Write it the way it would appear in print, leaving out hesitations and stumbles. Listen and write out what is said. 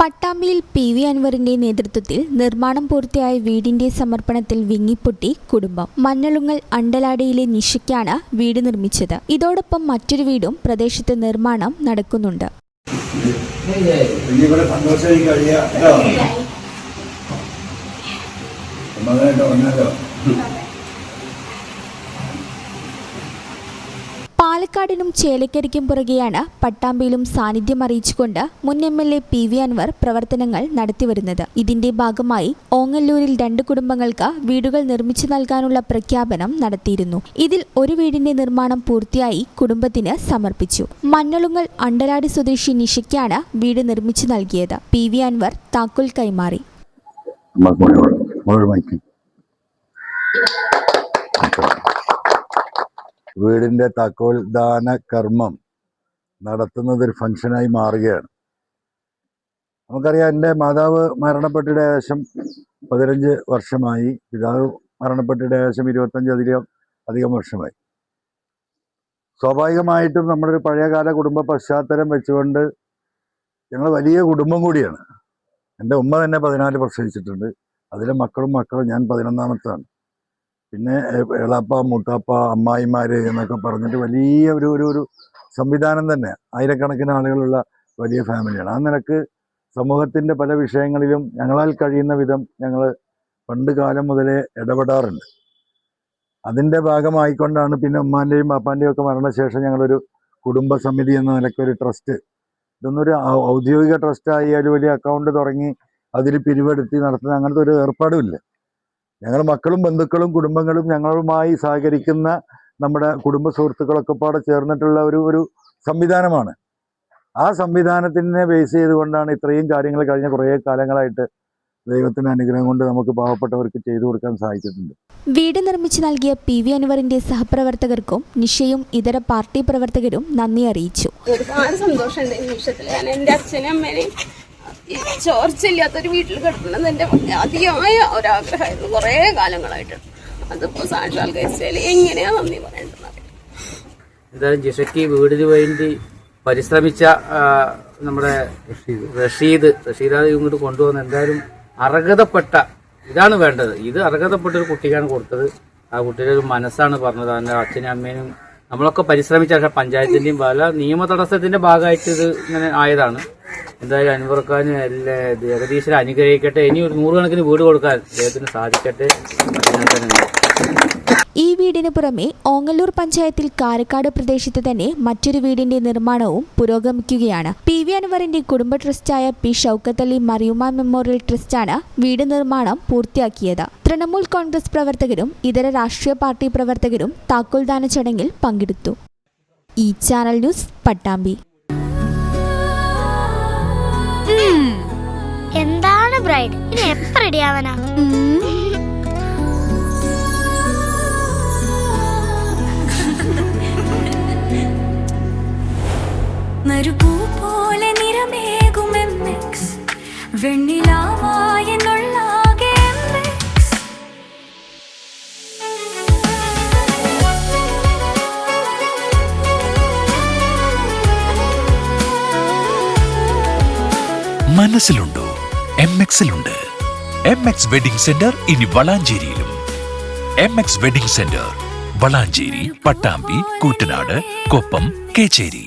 പട്ടാമ്പിയിൽ PV. അൻവറിന്റെ നേതൃത്വത്തിൽ നിർമ്മാണം പൂർത്തിയായ വീടിന്റെ സമർപ്പണത്തിൽ വിങ്ങിപ്പൊട്ടി കുടുംബം. മഞ്ഞളുങ്ങൽ അണ്ടലാടിയിലെ നിഷയ്ക്കാണ് വീട് നിർമ്മിച്ചത്. ഇതോടൊപ്പം മറ്റൊരു വീടും പ്രദേശത്ത് നിർമ്മാണം നടക്കുന്നുണ്ട്. പാലക്കാടിനും ചേലക്കരിക്കും പുറകെയാണ് പട്ടാമ്പിയിലും സാന്നിധ്യം അറിയിച്ചുകൊണ്ട് മുൻ എം.എൽ.എ. പി.വി. അൻവർ പ്രവർത്തനങ്ങൾ നടത്തിവരുന്നത്. ഇതിന്റെ ഭാഗമായി ഓങ്ങല്ലൂരിൽ 2 കുടുംബങ്ങൾക്ക് വീടുകൾ നിർമ്മിച്ചു നൽകാനുള്ള പ്രഖ്യാപനം നടത്തിയിരുന്നു. ഇതിൽ ഒരു വീടിന്റെ നിർമ്മാണം പൂർത്തിയായി കുടുംബത്തിന് സമർപ്പിച്ചു. മഞ്ഞളുങ്ങൽ അണ്ടലാടി സ്വദേശി നിഷയ്ക്കാണ് വീട് നിർമ്മിച്ചു നൽകിയത്. പി.വി. അൻവർ താക്കോൽ കൈമാറി. വീടിൻ്റെ താക്കോൽ ദാന കർമ്മം നടത്തുന്നത് ഒരു ഫംഗ്ഷനായി മാറുകയാണ്. നമുക്കറിയാം, എൻ്റെ മാതാവ് മരണപ്പെട്ടിട്ട് ഏകദേശം 15 വർഷമായി. പിതാവ് മരണപ്പെട്ടിട്ട് ഏകദേശം 25 അധികം വർഷമായി. സ്വാഭാവികമായിട്ടും നമ്മുടെ ഒരു പഴയകാല കുടുംബ പശ്ചാത്തലം വെച്ചുകൊണ്ട് ഞങ്ങൾ വലിയ കുടുംബം കൂടിയാണ്. എൻ്റെ ഉമ്മ തന്നെ 14 പ്രസവിച്ചിട്ടുണ്ട്. അതിലെ മക്കളും ഞാൻ 11ാമത്താണ്. പിന്നെ എളാപ്പ, മൂത്താപ്പ, അമ്മായിമാര് എന്നൊക്കെ പറഞ്ഞിട്ട് വലിയ ഒരു സംവിധാനം തന്നെ, ആയിരക്കണക്കിന് ആളുകളുള്ള വലിയ ഫാമിലിയാണ്. ആ നിലക്ക് സമൂഹത്തിൻ്റെ പല വിഷയങ്ങളിലും ഞങ്ങളാൽ കഴിയുന്ന വിധം ഞങ്ങൾ പണ്ട് കാലം മുതലേ ഇടപെടാറുണ്ട്. അതിൻ്റെ ഭാഗമായിക്കൊണ്ടാണ് പിന്നെ ഉമ്മാൻ്റെയും പാപ്പാൻ്റെയും ഒക്കെ മരണശേഷം ഞങ്ങളൊരു കുടുംബ സമിതി എന്ന നിലയ്ക്കൊരു ട്രസ്റ്റ്, ഇതൊന്നൊരു ഔദ്യോഗിക ട്രസ്റ്റായി അതിൽ വലിയ അക്കൗണ്ട് തുടങ്ങി അതിൽ പിരിവെടുത്തി നടത്തുന്ന അങ്ങനത്തെ ഒരു ഏർപ്പാടുമില്ല. ഞങ്ങൾ മക്കളും ബന്ധുക്കളും കുടുംബങ്ങളും ഞങ്ങളുമായി സഹകരിക്കുന്ന നമ്മുടെ കുടുംബ സുഹൃത്തുക്കളൊക്കെ പാടെ ചേർന്നിട്ടുള്ള ഒരു സംവിധാനമാണ്. ആ സംവിധാനത്തിനെ ബേസ് ചെയ്തുകൊണ്ടാണ് ഇത്രയും കാര്യങ്ങൾ കഴിഞ്ഞ കുറേ കാലങ്ങളായിട്ട് ദൈവത്തിൻ്റെ അനുഗ്രഹം കൊണ്ട് നമുക്ക് പാവപ്പെട്ടവർക്ക് ചെയ്തു കൊടുക്കാൻ സാധിച്ചിട്ടുണ്ട്. വീട് നിർമ്മിച്ചു നൽകിയ പി.വി. അൻവറിന്റെ സഹപ്രവർത്തകർക്കും നിഷയും ഇതര പാർട്ടി പ്രവർത്തകരും നന്ദി അറിയിച്ചു. ഒരുപാട് സന്തോഷമുണ്ട് ഈ നിമിഷത്തിൽ. ഞാൻ എൻ്റെ അച്ഛനും അമ്മേനെയും ചോർച്ചയില്ലാത്തൊരു വീട്ടിൽ കിടക്കുന്നത് എൻ്റെ അതിയായ ഒരാഗ്രഹമായിരുന്നു കുറേ കാലങ്ങളായിട്ട്. അതിപ്പോൾ സാക്ഷാത്കരിച്ചാൽ എങ്ങനെയാ നന്ദി പറയേണ്ടത്. എന്തായാലും ജിഷയ്ക്ക് വീടിന് വേണ്ടി പരിശ്രമിച്ച നമ്മുടെ റഷീദ് ഇങ്ങോട്ട് കൊണ്ടുവന്ന് എന്തായാലും അർഹതപ്പെട്ട, ഇതാണ് വേണ്ടത്. ഇത് അർഹതപ്പെട്ട ഒരു കുട്ടിക്കാണ് കൊടുത്തത്. ആ കുട്ടിയുടെ ഒരു മനസ്സാണ് പറഞ്ഞത്. അതിൻ്റെ അച്ഛനും അമ്മേനും നമ്മളൊക്കെ പരിശ്രമിച്ച പഞ്ചായത്തിന്റെയും പല നിയമ തടസ്സത്തിന്റെ ഭാഗമായിട്ട് ഇത് ഇങ്ങനെ ആയതാണ്. എന്തായാലും അൻവർഖാൻ ജഗദീശ്വരൻ അനുഗ്രഹിക്കട്ടെ. ഇനി ഒരു 100 കണക്കിന് വീട് കൊടുക്കാൻ അദ്ദേഹത്തിന് സാധിക്കട്ടെ. ഈ വീടിന് പുറമെ ഓങ്ങല്ലൂർ പഞ്ചായത്തിൽ കാരക്കാട് പ്രദേശത്ത് തന്നെ മറ്റൊരു വീടിന്റെ നിർമ്മാണവും പുരോഗമിക്കുകയാണ്. പി.വി. അൻവറിന്റെ കുടുംബ ട്രസ്റ്റായ പി. ഷൗക്കത്ത് അലി മറിയുമ മെമ്മോറിയൽ ട്രസ്റ്റാണ് വീട് നിർമ്മാണം പൂർത്തിയാക്കിയത്. തൃണമൂൽ കോൺഗ്രസ് പ്രവർത്തകരും ഇതര രാഷ്ട്രീയ പാർട്ടി പ്രവർത്തകരും താക്കോൽദാന ചടങ്ങിൽ പങ്കെടുത്തു. ഈ ചാനൽ ന്യൂസ് പട്ടാമ്പി. എന്താണ് ബ്രൈഡ്, ഇനി എപ്പോ റെഡിയാവാനാ? നറുപൂ പോലെ നിറമേകും MX, വെണ്ണിലാവായെന്നുള്ളാകെ MX. മനസ്സിലുണ്ടോ? MX-ലുണ്ട്. MX വെഡിംഗ് സെന്റർ ഇനി വളാഞ്ചേരിയിലും. MX wedding centre Valanchery, Pattambi, Koottanad, Koppam, Kecheri.